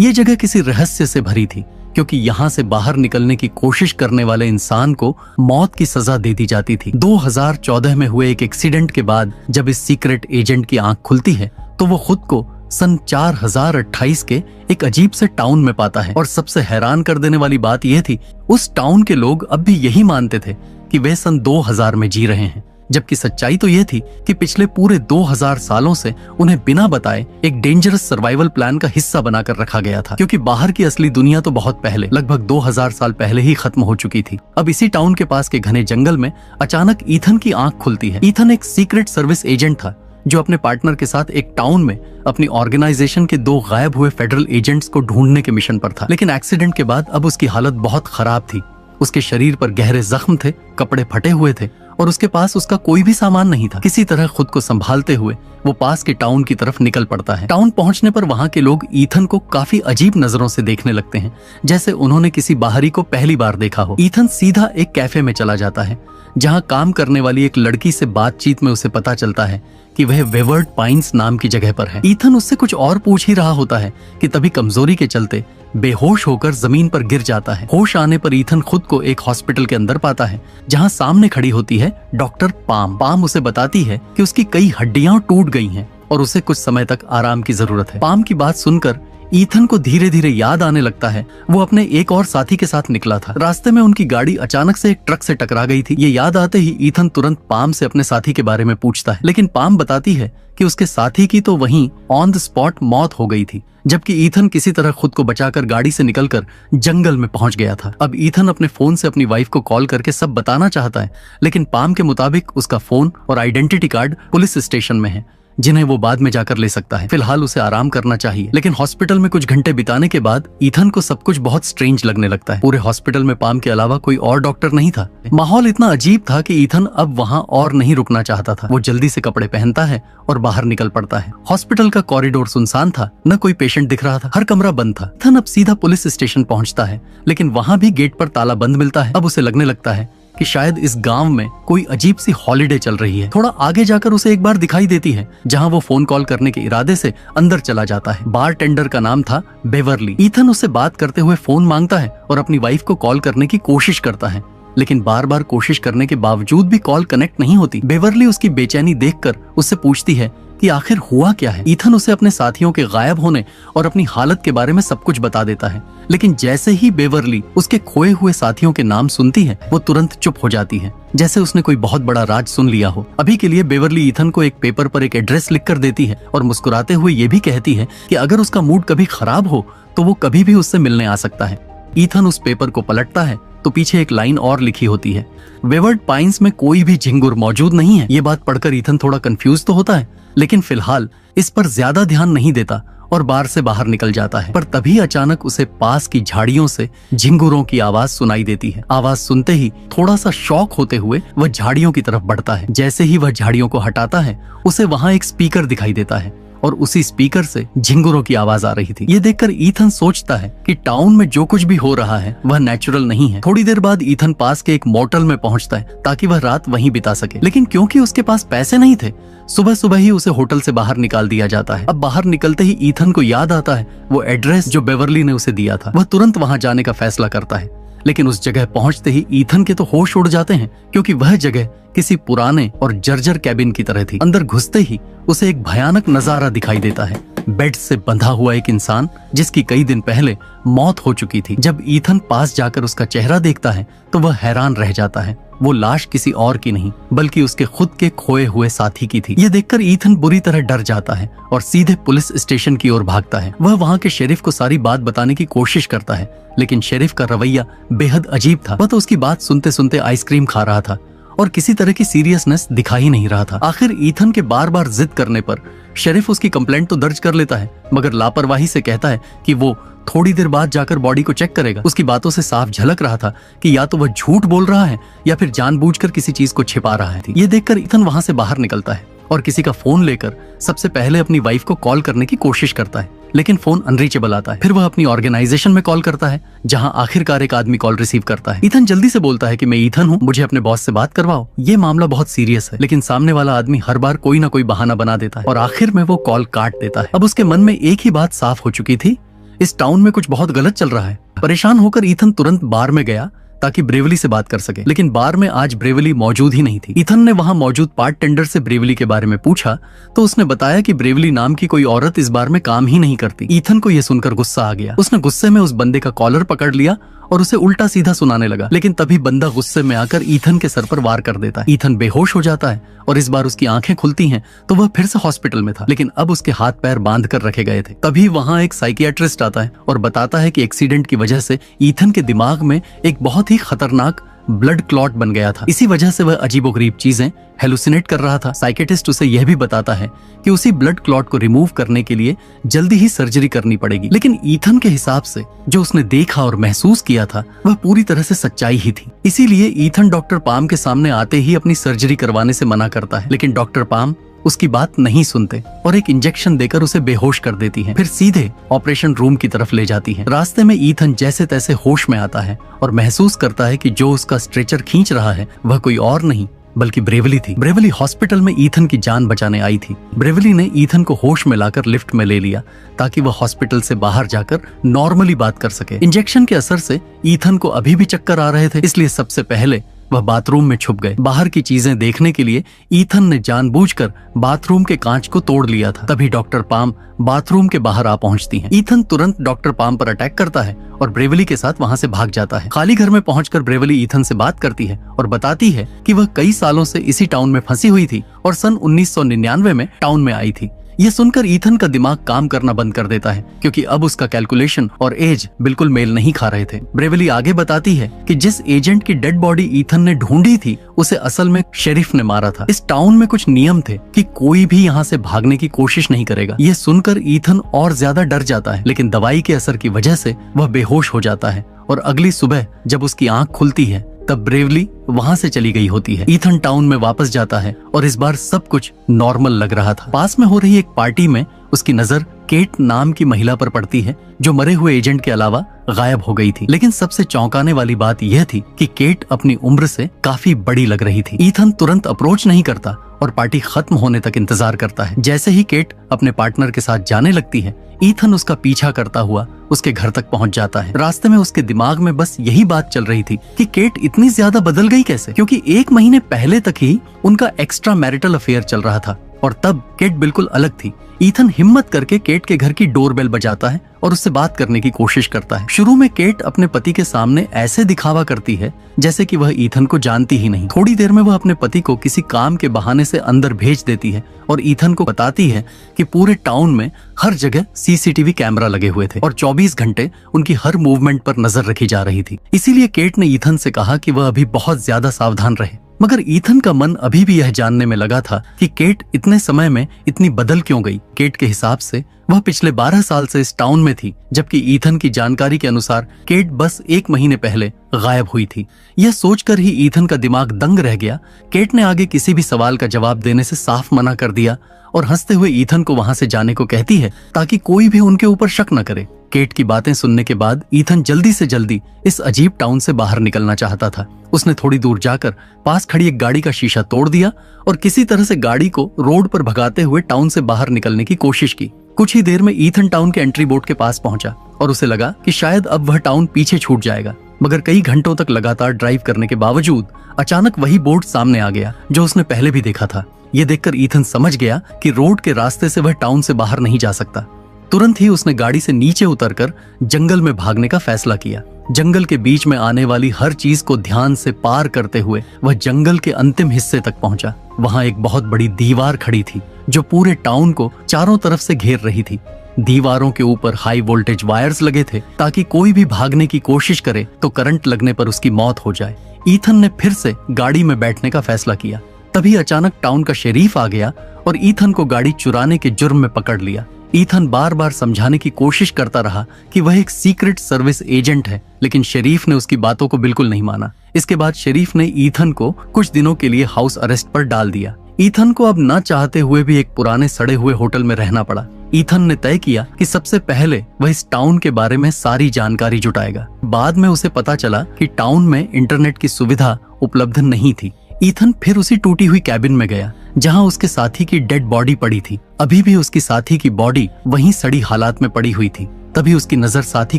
ये जगह किसी रहस्य से भरी थी, क्योंकि यहाँ से बाहर निकलने की कोशिश करने वाले इंसान को मौत की सजा दे दी जाती थी। 2014 में हुए एक एक्सीडेंट के बाद जब इस सीक्रेट एजेंट की आंख खुलती है तो वो खुद को सन 4028 के एक अजीब से टाउन में पाता है। और सबसे हैरान कर देने वाली बात यह थी, उस टाउन के लोग अब भी यही मानते थे कि वे सन 2000 में जी रहे हैं, जबकि सच्चाई तो यह थी कि पिछले पूरे 2000 सालों से उन्हें बिना बताए एक डेंजरस सर्वाइवल प्लान का हिस्सा बनाकर रखा गया था, क्योंकि बाहर की असली दुनिया तो बहुत पहले, लगभग 2000 साल पहले ही खत्म हो चुकी थी। अब इसी टाउन के पास के घने जंगल में अचानक ईथन की आंख खुलती है। ईथन एक सीक्रेट सर्विस एजेंट था जो अपने पार्टनर के साथ एक टाउन में अपनी ऑर्गेनाइजेशन के 2 गायब हुए फेडरल एजेंट्स को ढूंढने के मिशन पर था। लेकिन एक्सीडेंट के बाद अब उसकी हालत बहुत खराब थी। उसके शरीर पर गहरे जख्म थे, कपड़े फटे हुए थे और उसके पास उसका कोई भी सामान नहीं था। किसी तरह खुद को संभालते हुए वो पास के टाउन की तरफ निकल पड़ता है। टाउन पहुंचने पर वहां के लोग ईथन को काफी अजीब नजरों से देखने लगते हैं, जैसे उन्होंने किसी बाहरी को पहली बार देखा हो। ईथन सीधा एक कैफे में चला जाता है, जहां काम करने वाली एक लड़की से बातचीत में उसे पता चलता है कि वह वेवर्ड पाइन्स नाम की जगह पर है। ईथन उससे कुछ और पूछ ही रहा होता है कि तभी कमजोरी के चलते बेहोश होकर जमीन पर गिर जाता है। होश आने पर ईथन खुद को एक हॉस्पिटल के अंदर पाता है, जहां सामने खड़ी होती है डॉक्टर पाम। पाम उसे बताती है कि उसकी कई हड्डियां टूट गई हैं और उसे कुछ समय तक आराम की जरूरत है। पाम की बात सुनकर ईथन को धीरे धीरे याद आने लगता है वो अपने एक और साथी के साथ निकला था। रास्ते में उनकी गाड़ी अचानक से एक ट्रक से टकरा गई थी। ये याद आते ही ईथन तुरंत पाम से अपने साथी के बारे में पूछता है, लेकिन पाम बताती है कि उसके साथी की तो वहीं ऑन द स्पॉट मौत हो गई थी, जबकि ईथन किसी तरह खुद को बचाकर गाड़ी से निकलकर जंगल में पहुंच गया था। अब ईथन अपने फोन से अपनी वाइफ को कॉल करके सब बताना चाहता है, लेकिन पाम के मुताबिक उसका फोन और आइडेंटिटी कार्ड पुलिस स्टेशन में है, जिन्हें वो बाद में जाकर ले सकता है। फिलहाल उसे आराम करना चाहिए। लेकिन हॉस्पिटल में कुछ घंटे बिताने के बाद ईथन को सब कुछ बहुत स्ट्रेंज लगने लगता है। पूरे हॉस्पिटल में पाम के अलावा कोई और डॉक्टर नहीं था। माहौल इतना अजीब था कि ईथन अब वहां और नहीं रुकना चाहता था। वो जल्दी से कपड़े पहनता है और बाहर निकल पड़ता है। हॉस्पिटल का कॉरिडोर सुनसान था, न कोई पेशेंट दिख रहा था, हर कमरा बंद था। ईथन अब सीधा पुलिस स्टेशन पहुंचता है, लेकिन वहां भी गेट पर ताला बंद मिलता है। अब उसे लगने लगता है कि शायद इस गांव में कोई अजीब सी हॉलिडे चल रही है। थोड़ा आगे जाकर उसे एक बार दिखाई देती है, जहां वो फोन कॉल करने के इरादे से अंदर चला जाता है। बार टेंडर का नाम था बेवरली। ईथन उससे बात करते हुए फोन मांगता है और अपनी वाइफ को कॉल करने की कोशिश करता है, लेकिन बार बार कोशिश करने के बावजूद भी कॉल कनेक्ट नहीं होती। बेवरली उसकी बेचैनी देखकर उससे पूछती है कि आखिर हुआ क्या है। ईथन उसे अपने साथियों के गायब होने और अपनी हालत के बारे में सब कुछ बता देता है, लेकिन जैसे ही बेवरली उसके खोए हुए साथियों के नाम सुनती है वो तुरंत चुप हो जाती है, जैसे उसने कोई बहुत बड़ा राज सुन लिया हो। अभी के लिए बेवरली ईथन को एक पेपर पर एक एड्रेस लिखकर देती है और मुस्कुराते हुए ये भी कहती है कि अगर उसका मूड कभी खराब हो तो वो कभी भी उससे मिलने आ सकता है। ईथन उस पेपर को पलटता है तो पीछे एक लाइन और लिखी होती है, वेवर्ड पाइन्स में कोई भी झिंगुर मौजूद नहीं है। ये बात पढ़कर ईथन थोड़ा कंफ्यूज तो होता है, लेकिन फिलहाल इस पर ज्यादा ध्यान नहीं देता और बार से बाहर निकल जाता है। पर तभी अचानक उसे पास की झाड़ियों से झिंगुरों की आवाज सुनाई देती है। आवाज सुनते ही थोड़ा सा शॉक होते हुए वह झाड़ियों की तरफ बढ़ता है। जैसे ही वह झाड़ियों को हटाता है उसे वहां एक स्पीकर दिखाई देता है और उसी स्पीकर से झिंगुरों की आवाज आ रही थी। ये देखकर ईथन सोचता है कि टाउन में जो कुछ भी हो रहा है वह नेचुरल नहीं है। थोड़ी देर बाद ईथन पास के एक मोटल में पहुंचता है ताकि वह रात वहीं बिता सके, लेकिन क्योंकि उसके पास पैसे नहीं थे, सुबह सुबह ही उसे होटल से बाहर निकाल दिया जाता है। अब बाहर निकलते ही ईथन को याद आता है वो एड्रेस जो बेवरली ने उसे दिया था। वह तुरंत वहां जाने का फैसला करता है, लेकिन उस जगह पहुंचते ही ईथन के तो होश उड़ जाते हैं, क्योंकि वह जगह किसी पुराने और जर्जर कैबिन की तरह थी। अंदर घुसते ही उसे एक भयानक नजारा दिखाई देता है। बेड से बंधा हुआ एक इंसान जिसकी कई दिन पहले मौत हो चुकी थी। जब ईथन पास जाकर उसका चेहरा देखता है तो वह हैरान रह जाता है। वो लाश किसी और की नहीं बल्कि उसके खुद के खोए हुए साथी की थी। ये देखकर ईथन बुरी तरह डर जाता है और सीधे पुलिस स्टेशन की ओर भागता है। वह वहां के शेरिफ को सारी बात बताने की कोशिश करता है, लेकिन शेरिफ का रवैया बेहद अजीब था। वह तो उसकी बात सुनते सुनते आइसक्रीम खा रहा था और किसी तरह की सीरियसनेस दिखा ही नहीं रहा था। आखिर ईथन के बार बार जिद करने पर शेरिफ उसकी कंप्लेंट तो दर्ज कर लेता है, मगर लापरवाही से कहता है कि वो थोड़ी देर बाद जाकर बॉडी को चेक करेगा। उसकी बातों से साफ झलक रहा था कि या तो वह झूठ बोल रहा है या फिर जानबूझकर किसी चीज को छिपा रहा है। ये देखकर ईथन वहां से बाहर निकलता है और किसी का फोन लेकर सबसे पहले अपनी वाइफ को कॉल करने की कोशिश करता है, लेकिन फोन अनरीचेबल आता है। फिर वह अपनी ऑर्गेनाइजेशन में कॉल करता है, जहां आखिरकार एक आदमी कॉल रिसीव करता है। ईथन जल्दी से बोलता है कि मैं ईथन हूं, मुझे अपने बॉस से बात करवाओ, ये मामला बहुत सीरियस है। लेकिन सामने वाला आदमी हर बार कोई ना कोई बहाना बना देता है और आखिर में वो कॉल काट देता है। अब उसके मन में एक ही बात साफ हो चुकी थी इस टाउन में कुछ बहुत गलत चल रहा है। परेशान होकर ईथन तुरंत बार में गया ताकि ब्रेवली से बात कर सके, लेकिन बार में आज ब्रेवली मौजूद ही नहीं थी। ईथन ने वहां मौजूद पार्ट टेंडर से ब्रेवली के बारे में पूछा तो उसने बताया कि ब्रेवली नाम की कोई औरत इस बार में काम ही नहीं करती। ईथन को यह सुनकर गुस्सा आ गया। उसने गुस्से में उस बंदे का कॉलर पकड़ लिया और उसे उल्टा सीधा सुनाने लगा, लेकिन तभी बंदा गुस्से में आकर ईथन के सर पर वार कर देता है। ईथन बेहोश हो जाता है और इस बार उसकी आंखें खुलती हैं तो वह फिर से हॉस्पिटल में था, लेकिन अब उसके हाथ पैर बांध कर रखे गए थे। तभी वहां एक साइकियाट्रिस्ट आता है और बताता है कि एक्सीडेंट की वजह से ईथन के दिमाग में एक बहुत ही खतरनाक ब्लड क्लॉट बन गया था। इसी वजह से वह अजीबोगरीब चीजें हेलुसिनेट कर रहा था। साइकेटिस्ट उसे यह भी बताता है कि उसी ब्लड क्लॉट को रिमूव करने के लिए जल्दी ही सर्जरी करनी पड़ेगी, लेकिन ईथन के हिसाब से जो उसने देखा और महसूस किया था वह पूरी तरह से सच्चाई ही थी। इसीलिए ईथन डॉक्टर पाम के सामने आते ही अपनी सर्जरी करवाने से मना करता है, लेकिन डॉक्टर पाम उसकी बात नहीं सुनते और एक इंजेक्शन देकर उसे बेहोश कर देती है। फिर सीधे ऑपरेशन रूम की तरफ ले जाती है। रास्ते में ईथन जैसे तैसे होश में आता है और महसूस करता है कि जो उसका स्ट्रेचर खींच रहा है वह कोई और नहीं बल्कि ब्रेवली थी। ब्रेवली हॉस्पिटल में ईथन की जान बचाने आई थी। ब्रेवली ने ईथन को होश में लाकर लिफ्ट में ले लिया ताकि वह हॉस्पिटल से बाहर जाकर नॉर्मली बात कर सके। इंजेक्शन के असर से ईथन को अभी भी चक्कर आ रहे थे, इसलिए सबसे पहले वह बाथरूम में छुप गए। बाहर की चीजें देखने के लिए ईथन ने जानबूझकर बाथरूम के कांच को तोड़ लिया था। तभी डॉक्टर पाम बाथरूम के बाहर आ पहुंचती हैं। ईथन तुरंत डॉक्टर पाम पर अटैक करता है और ब्रेवली के साथ वहां से भाग जाता है। खाली घर में पहुंचकर ब्रेवली ईथन से बात करती है और बताती है कि वह कई सालों से इसी टाउन में फंसी हुई थी और सन 1999 में टाउन में आई थी। यह सुनकर ईथन का दिमाग काम करना बंद कर देता है क्योंकि अब उसका कैलकुलेशन और एज बिल्कुल मेल नहीं खा रहे थे। ब्रेवली आगे बताती है कि जिस एजेंट की डेड बॉडी ईथन ने ढूंढी थी उसे असल में शेरिफ ने मारा था। इस टाउन में कुछ नियम थे कि कोई भी यहाँ से भागने की कोशिश नहीं करेगा। यह सुनकर ईथन और ज्यादा डर जाता है, लेकिन दवाई के असर की वजह से वह बेहोश हो जाता है और अगली सुबह जब उसकी आंख खुलती है तब ब्रेवली वहां से चली गई होती है। ईथन टाउन में वापस जाता है और इस बार सब कुछ नॉर्मल लग रहा था। पास में हो रही एक पार्टी में उसकी नजर केट नाम की महिला पर पड़ती है जो मरे हुए एजेंट के अलावा गायब हो गई थी। लेकिन सबसे चौंकाने वाली बात यह थी कि केट अपनी उम्र से काफी बड़ी लग रही थी। ईथन तुरंत अप्रोच नहीं करता और पार्टी खत्म होने तक इंतजार करता है। जैसे ही केट अपने पार्टनर के साथ जाने लगती है, ईथन उसका पीछा करता हुआ उसके घर तक पहुंच जाता है। रास्ते में उसके दिमाग में बस यही बात चल रही थी कि केट इतनी ज्यादा बदल गई कैसे, क्योंकि 1 महीने पहले तक ही उनका एक्स्ट्रा मैरिटल अफेयर चल रहा था और तब केट बिल्कुल अलग थी। ईथन हिम्मत करके केट के घर की डोरबेल बजाता है और उससे बात करने की कोशिश करता है। शुरू में केट अपने पति के सामने ऐसे दिखावा करती है जैसे कि वह ईथन को जानती ही नहीं। थोड़ी देर में वह अपने पति को किसी काम के बहाने से अंदर भेज देती है और ईथन को बताती है कि पूरे टाउन में हर जगह सीसीटीवी कैमरा लगे हुए थे और 24 घंटे उनकी हर मूवमेंट पर नजर रखी जा रही थी। इसीलिए केट ने ईथन से कहा कि वह अभी बहुत ज्यादा सावधान रहे। मगर ईथन का मन अभी भी यह जानने में लगा था कि केट इतने समय में इतनी बदल क्यों गई। केट के हिसाब से वह पिछले 12 साल से इस टाउन में थी, जबकि ईथन की जानकारी के अनुसार केट बस 1 महीने पहले गायब हुई थी। यह सोचकर ही ईथन का दिमाग दंग रह गया। केट ने आगे किसी भी सवाल का जवाब देने से साफ मना कर दिया और हंसते हुए ईथन को वहां से जाने को कहती है ताकि कोई भी उनके ऊपर शक न करे। केट की बातें सुनने के बाद ईथन जल्दी से जल्दी इस अजीब टाउन से बाहर निकलना चाहता था। उसने थोड़ी दूर जाकर पास खड़ी एक गाड़ी का शीशा तोड़ दिया और किसी तरह से गाड़ी को रोड पर भगाते हुए टाउन से बाहर निकलने की कोशिश की। कुछ ही देर में ईथन टाउन के एंट्री बोर्ड के पास पहुंचा और उसे लगा कि शायद अब वह टाउन पीछे छूट जाएगा। मगर कई घंटों तक लगातार ड्राइव करने के बावजूद अचानक वही बोर्ड सामने आ गया जो उसने पहले भी देखा था। यह देखकर ईथन समझ गया कि रोड के रास्ते से वह टाउन से बाहर नहीं जा सकता। तुरंत ही उसने गाड़ी से नीचे उतरकर जंगल में भागने का फैसला किया। जंगल के बीच में आने वाली हर चीज को ध्यान से पार करते हुए वह जंगल के अंतिम हिस्से तक पहुंचा। वहां एक बहुत बड़ी दीवार खड़ी थी जो पूरे टाउन को चारों तरफ से घेर रही थी। दीवारों के ऊपर हाई वोल्टेज वायर्स लगे थे ताकि कोई भी भागने की कोशिश करे तो करंट लगने पर उसकी मौत हो जाए। ईथन ने फिर से गाड़ी में बैठने का फैसला किया। तभी अचानक टाउन का शेरीफ आ गया और ईथन को गाड़ी चुराने के जुर्म में पकड़ लिया। ईथन बार बार समझाने की कोशिश करता रहा कि वह एक सीक्रेट सर्विस एजेंट है, लेकिन शरीफ ने उसकी बातों को बिल्कुल नहीं माना। इसके बाद शरीफ ने ईथन को कुछ दिनों के लिए हाउस अरेस्ट पर डाल दिया। ईथन को अब ना चाहते हुए भी एक पुराने सड़े हुए होटल में रहना पड़ा। ईथन ने तय किया कि सबसे पहले वह इस टाउन के बारे में सारी जानकारी जुटाएगा। बाद में उसे पता चला कि टाउन में इंटरनेट की सुविधा उपलब्ध नहीं थी। ईथन फिर उसी टूटी हुई कैबिन में गया जहां उसके साथी की डेड बॉडी पड़ी थी। अभी भी उसकी साथी की बॉडी वहीं सड़ी हालात में पड़ी हुई थी। तभी उसकी नजर साथी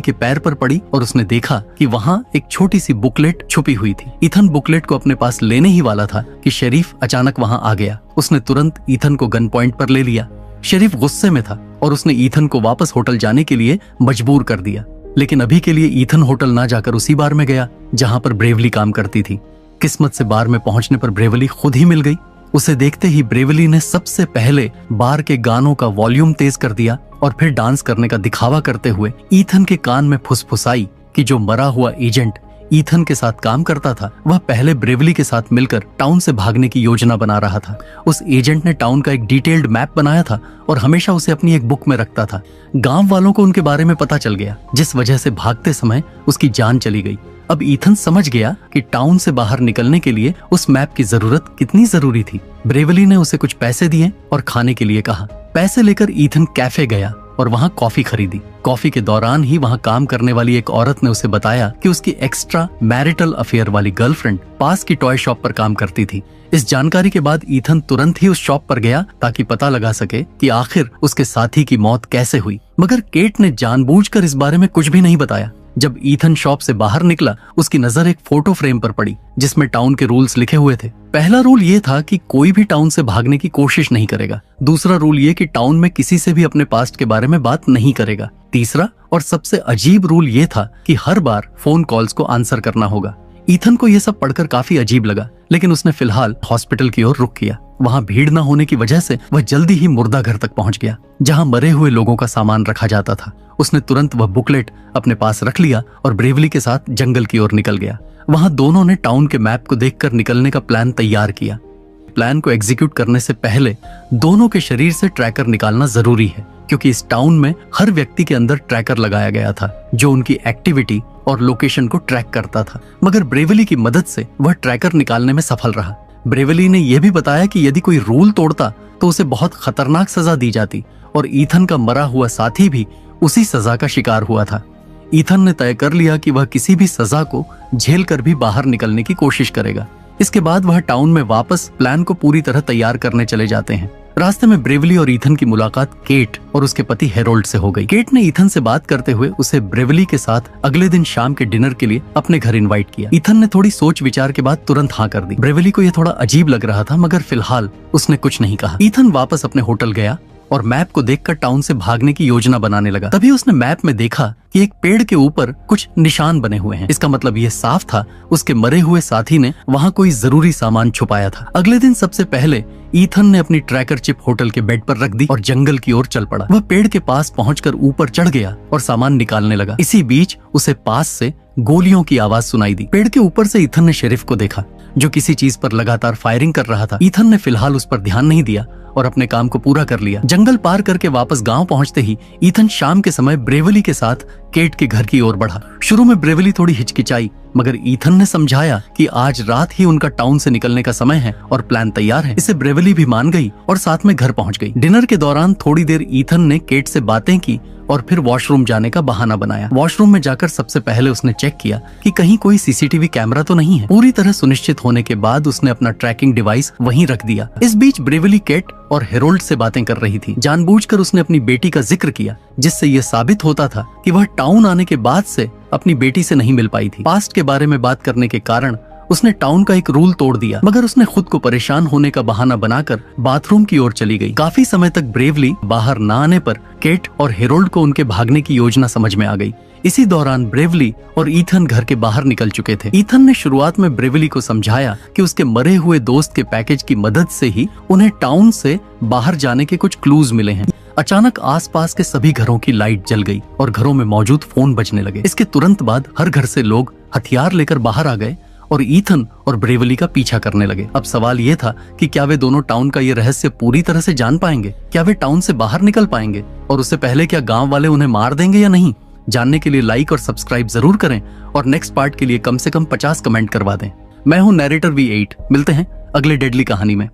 के पैर पर पड़ी और उसने देखा कि वहाँ एक छोटी सी बुकलेट छुपी हुई थी। ईथन बुकलेट को अपने पास लेने ही वाला था कि शरीफ अचानक वहाँ आ गया। उसने तुरंत ईथन को गन पॉइंट पर ले लिया। शरीफ गुस्से में था और उसने ईथन को वापस होटल जाने के लिए मजबूर कर दिया। लेकिन अभी के लिए ईथन होटल ना जाकर उसी बार में गया जहाँ पर ब्रेवली काम करती थी। किस्मत से बार में पहुंचने पर ब्रेवली खुद ही मिल गई। उसे देखते ही ब्रेवली ने सबसे पहले बार के गानों का वॉल्यूम तेज कर दिया और फिर डांस करने का दिखावा करते हुए ईथन के कान में फुसफुसाई कि जो मरा हुआ एजेंट ईथन के साथ काम करता था वह पहले ब्रेवली के साथ मिलकर टाउन से भागने की योजना बना रहा था। उस एजेंट ने टाउन का एक डिटेल्ड मैप बनाया था और हमेशा उसे अपनी एक बुक में रखता था। गांव वालों को उनके बारे में पता चल गया, जिस वजह से भागते समय उसकी जान चली गई। अब ईथन समझ गया कि टाउन से बाहर निकलने के लिए उस मैप की जरूरत कितनी जरूरी थी। ब्रेवली ने उसे कुछ पैसे दिए और खाने के लिए कहा। पैसे लेकर ईथन कैफे गया और वहाँ कॉफी खरीदी। कॉफी के दौरान ही वहाँ काम करने वाली एक औरत ने उसे बताया कि उसकी एक्स्ट्रा मैरिटल अफेयर वाली गर्लफ्रेंड पास की टॉय शॉप पर काम करती थी। इस जानकारी के बाद ईथन तुरंत ही उस शॉप पर गया ताकि पता लगा सके कि आखिर उसके साथी की मौत कैसे हुई। मगर केट ने जानबूझकर इस बारे में कुछ भी नहीं बताया। जब ईथन शॉप से बाहर निकला उसकी नजर एक फोटो फ्रेम पर पड़ी जिसमें टाउन के रूल्स लिखे हुए थे। पहला रूल ये था कि कोई भी टाउन से भागने की कोशिश नहीं करेगा। दूसरा रूल ये कि टाउन में किसी से भी अपने पास्ट के बारे में बात नहीं करेगा। तीसरा और सबसे अजीब रूल ये था कि हर बार फोन कॉल्स को आंसर करना होगा। ईथन को यह सब पढ़कर काफी अजीब लगा, लेकिन उसने फिलहाल हॉस्पिटल की ओर रुख किया। वहाँ भीड़ न होने की वजह से वह जल्दी ही मुर्दा घर तक पहुंच गया जहाँ मरे हुए लोगों का सामान रखा जाता था। उसने तुरंत वह बुकलेट अपने पास रख लिया और ब्रेवली के साथ जंगल की ओर निकल गया। वहाँ दोनों ने टाउन के मैप को देखकर निकलने का प्लान तैयार किया। प्लान को एग्जीक्यूट करने से पहले दोनों के शरीर से ट्रैकर निकालना जरूरी है, क्योंकि इस टाउन में हर व्यक्ति के अंदर ट्रैकर लगाया गया था जो उनकी एक्टिविटी और लोकेशन को ट्रैक करता था। मगर ब्रेवली की मदद से वह ट्रैकर निकालने में सफल रहा। ब्रेवली ने यह भी बताया कि यदि कोई रूल तोड़ता तो उसे बहुत खतरनाक सजा दी जाती और ईथन का मरा हुआ साथी भी उसी सजा का शिकार हुआ था। ईथन ने तय कर लिया कि वह किसी भी सजा को झेल कर भी बाहर निकलने की कोशिश करेगा। इसके बाद वह टाउन में वापस प्लान को पूरी तरह तैयार करने चले जाते हैं। रास्ते में ब्रेवली और ईथन की मुलाकात केट और उसके पति हेरोल्ड से हो गई। केट ने ईथन से बात करते हुए उसे ब्रेवली के साथ अगले दिन शाम के डिनर के लिए अपने घर इनवाइट किया। ईथन ने थोड़ी सोच विचार के बाद तुरंत हाँ कर दी। ब्रेवली को यह थोड़ा अजीब लग रहा था, मगर फिलहाल उसने कुछ नहीं कहा। ईथन वापस अपने होटल गया और मैप को देखकर टाउन से भागने की योजना बनाने लगा। तभी उसने मैप में देखा कि एक पेड़ के ऊपर कुछ निशान बने हुए हैं। इसका मतलब यह साफ था उसके मरे हुए साथी ने वहाँ कोई जरूरी सामान छुपाया था। अगले दिन सबसे पहले ईथन ने अपनी ट्रैकर चिप होटल के बेड पर रख दी और जंगल की ओर चल पड़ा। वह पेड़ के पास पहुंचकर ऊपर चढ़ गया और सामान निकालने लगा। इसी बीच उसे पास से गोलियों की आवाज सुनाई दी। पेड़ के ऊपर से ईथन ने शेरिफ को देखा जो किसी चीज पर लगातार फायरिंग कर रहा था। ईथन ने फिलहाल उस पर ध्यान नहीं दिया और अपने काम को पूरा कर लिया। जंगल पार करके वापस गांव पहुंचते ही ईथन शाम के समय ब्रेवली के साथ केट के घर की ओर बढ़ा। शुरू में ब्रेवली थोड़ी हिचकिचाई, मगर ईथन ने समझाया कि आज रात ही उनका टाउन से निकलने का समय है और प्लान तैयार है। इसे ब्रेवली भी मान गई और साथ में घर पहुंच गई। डिनर के दौरान थोड़ी देर ईथन ने केट से बातें की और फिर वॉशरूम जाने का बहाना बनाया। वॉशरूम में जाकर सबसे पहले उसने चेक किया कि कहीं कोई सीसीटीवी कैमरा तो नहीं है। पूरी तरह सुनिश्चित होने के बाद उसने अपना ट्रैकिंग डिवाइस वहीं रख दिया। इस बीच ब्रेवली केट और हेरोल्ड से बातें कर रही थी। जानबूझकर उसने अपनी बेटी का जिक्र किया, जिससे यह साबित होता था कि वह टाउन आने के बाद से अपनी बेटी से नहीं मिल पाई थी। पास्ट के बारे में बात करने के कारण उसने टाउन का एक रूल तोड़ दिया, मगर उसने खुद को परेशान होने का बहाना बनाकर बाथरूम की ओर चली गई। काफी समय तक ब्रेवली बाहर न आने पर केट और हेरोल्ड को उनके भागने की योजना समझ में आ गई। इसी दौरान ब्रेवली और ईथन घर के बाहर निकल चुके थे। ईथन ने शुरुआत में ब्रेवली को समझाया कि उसके मरे हुए दोस्त के पैकेज की मदद से ही उन्हें टाउन से बाहर जाने के कुछ क्लूज मिले हैं। अचानक आसपास के सभी घरों की लाइट जल गई और घरों में मौजूद फोन बजने लगे। इसके तुरंत बाद हर घर से लोग हथियार लेकर बाहर आ गए और ईथन और ब्रेवली का पीछा करने लगे। अब सवाल ये था कि क्या वे दोनों टाउन का ये रहस्य पूरी तरह से जान पाएंगे? क्या वे टाउन से बाहर निकल पाएंगे? और उससे पहले क्या गांव वाले उन्हें मार देंगे या नहीं? जानने के लिए लाइक और सब्सक्राइब जरूर करें और नेक्स्ट पार्ट के लिए कम से कम 50 कमेंट करवा दें। मैं हूं नैरेटर V8। मिलते हैं अगले डेडली कहानी में।